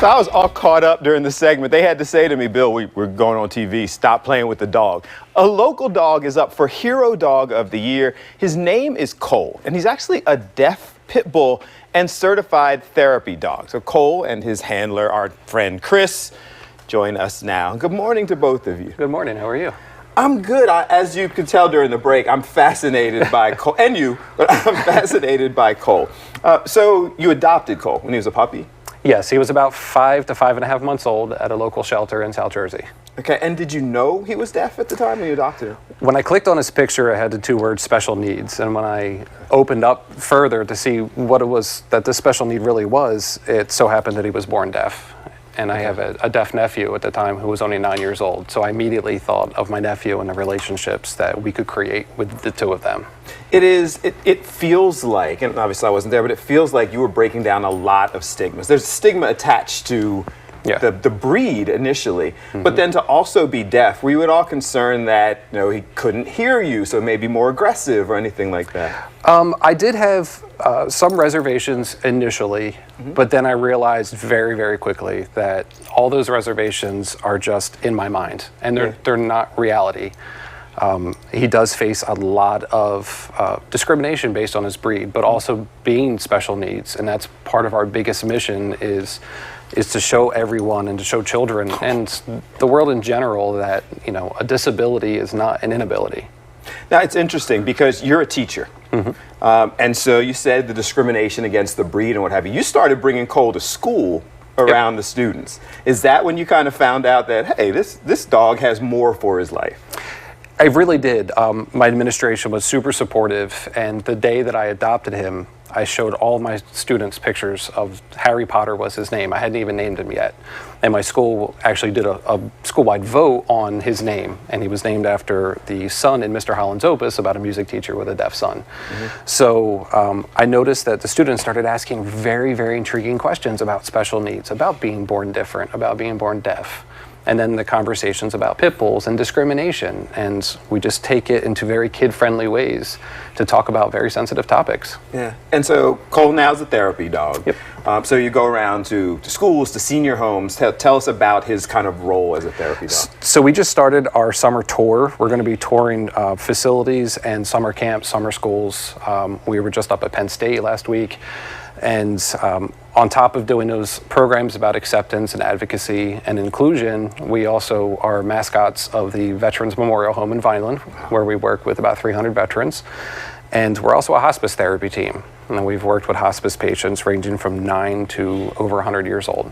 So I was all caught up during the segment. They had to say to me, Bill, we're going on TV, stop playing with the dog. A local dog is up for Hero Dog of the Year. His name is Cole, and he's actually a deaf pit bull and certified therapy dog. So Cole and his handler, our friend Chris, join us now. Good morning to both of you. Good morning. How are you? I'm good. As you could tell during the break, I'm fascinated by Cole, and you, but I'm fascinated by Cole. So you adopted Cole when he was a puppy? Yes, he was about 5 to 5.5 months old at a local shelter in South Jersey. Okay, and did you know he was deaf at the time when you adopted him? When I clicked on his picture, I had the two words special needs, and when I opened up further to see what it was that this special need really was, it so happened that he was born deaf. And I have a deaf nephew at the time who was only 9 years old. So I immediately thought of my nephew and the relationships that we could create with the two of them. It feels like, and obviously I wasn't there, but it feels like you were breaking down a lot of stigmas. There's stigma attached to the breed initially, but then to also be deaf. Were you at all concerned that he couldn't hear you, so maybe more aggressive or anything like that? I did have some reservations initially, but then I realized very, very quickly that all those reservations are just in my mind, and they're not reality. He does face a lot of discrimination based on his breed, but also being special needs, and that's part of our biggest mission is to show everyone and to show children and the world in general that a disability is not an inability. Now it's interesting because you're a teacher, and so you said the discrimination against the breed and what have you. You started bringing Cole to school around the students. Is that when you kind of found out that, hey, this dog has more for his life? I really did. My administration was super supportive, and the day that I adopted him, I showed all my students pictures of Harry Potter was his name. I hadn't even named him yet. And my school actually did a school-wide vote on his name, and he was named after the son in Mr. Holland's opus about a music teacher with a deaf son. So I noticed that the students started asking very, very intriguing questions about special needs, about being born different, about being born deaf. And then the conversations about pit bulls and discrimination. And we just take it into very kid-friendly ways to talk about very sensitive topics. Yeah. And so Cole now's a therapy dog. Yep. So you go around to schools, to senior homes. Tell us about his kind of role as a therapy dog. So we just started our summer tour. We're going to be touring facilities and summer camps, summer schools. We were just up at Penn State last week. And on top of doing those programs about acceptance and advocacy and inclusion, we also are mascots of the Veterans Memorial Home in Vineland, where we work with about 300 veterans. And we're also a hospice therapy team. And we've worked with hospice patients ranging from 9 to over 100 years old.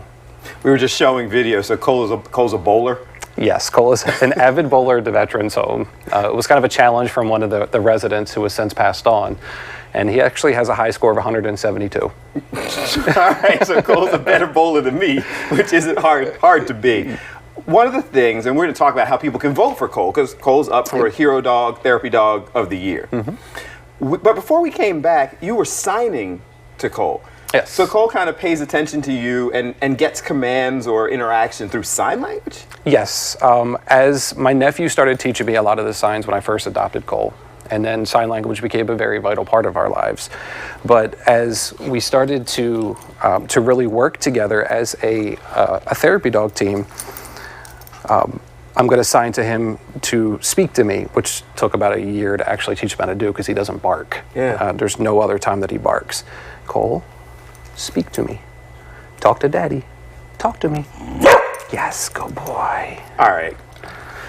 We were just showing videos. So Cole's a bowler? Yes, Cole is an avid bowler at the Veterans Home. It was kind of a challenge from one of the residents who has since passed on. And he actually has a high score of 172. All right, so Cole's a better bowler than me, which isn't hard to be. One of the things, and we're going to talk about how people can vote for Cole, because Cole's up for a Hero Dog, Therapy Dog of the Year. But before we came back, you were signing to Cole. Yes. So Cole kind of pays attention to you and gets commands or interaction through sign language? Yes. As my nephew started teaching me a lot of the signs when I first adopted Cole, and then sign language became a very vital part of our lives. But as we started to really work together as a therapy dog team, I'm going to sign to him to speak to me, which took about a year to actually teach him how to do because he doesn't bark. Yeah. There's no other time that he barks. Cole, speak to me. Talk to Daddy. Talk to me. Yes, good boy. All right.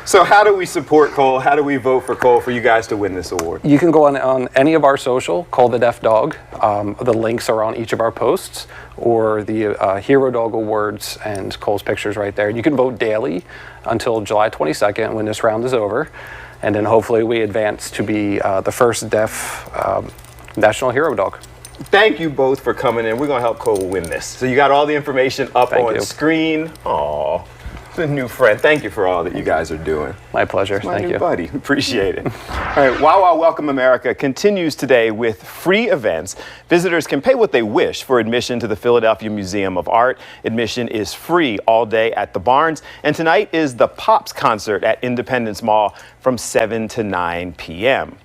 So how do we support Cole? How do we vote for Cole for you guys to win this award? You can go on any of our social, Cole the Deaf Dog. The links are on each of our posts, or the Hero Dog Awards and Cole's pictures right there. You can vote daily until July 22nd when this round is over. And then hopefully we advance to be the first deaf National Hero Dog. Thank you both for coming in. We're going to help Cole win this. So you got all the information up on screen. Aw. A new friend. Thank you for all that you guys are doing. My pleasure. Thank you. Buddy. Appreciate it. All right, Wow Welcome America continues today with free events. Visitors can pay what they wish for admission to the Philadelphia Museum of Art. Admission is free all day at the Barnes. And tonight is the Pops concert at Independence Mall from 7 to 9 p.m.